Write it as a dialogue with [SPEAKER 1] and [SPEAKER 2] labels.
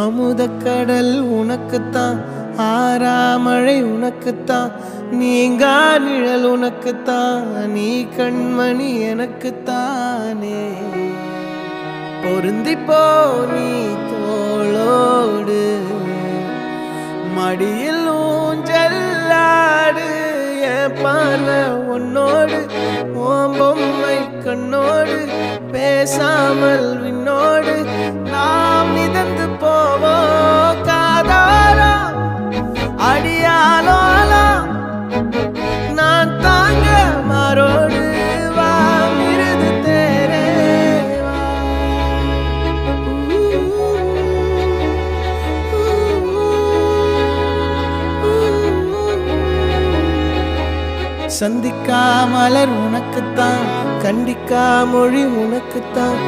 [SPEAKER 1] அமுதக்கடல் உனக்குத்தான், ஆறாமழை உனக்குத்தான், நீங்கா நிழல் உனக்குத்தான், நீ கண்மணி எனக்குத்தானே. பொருந்திப்போ நீ தோளோடு, மடியில் ஊஞ்சல்லாடு, என் பார்வை உன்னோடு, ஓம் பொம்மை கண்ணோடு, பேசாமல் விண்ணோடு நாம் மிதந்து போவோம் காதாரா அடியாலோலா, நான் தாங்க மாறோடு வா மிருது தேரே வா. சந்திக்கா மலர் உனக்குத்தான், கண்டிக்கா மொழி உனக்குத்தான்,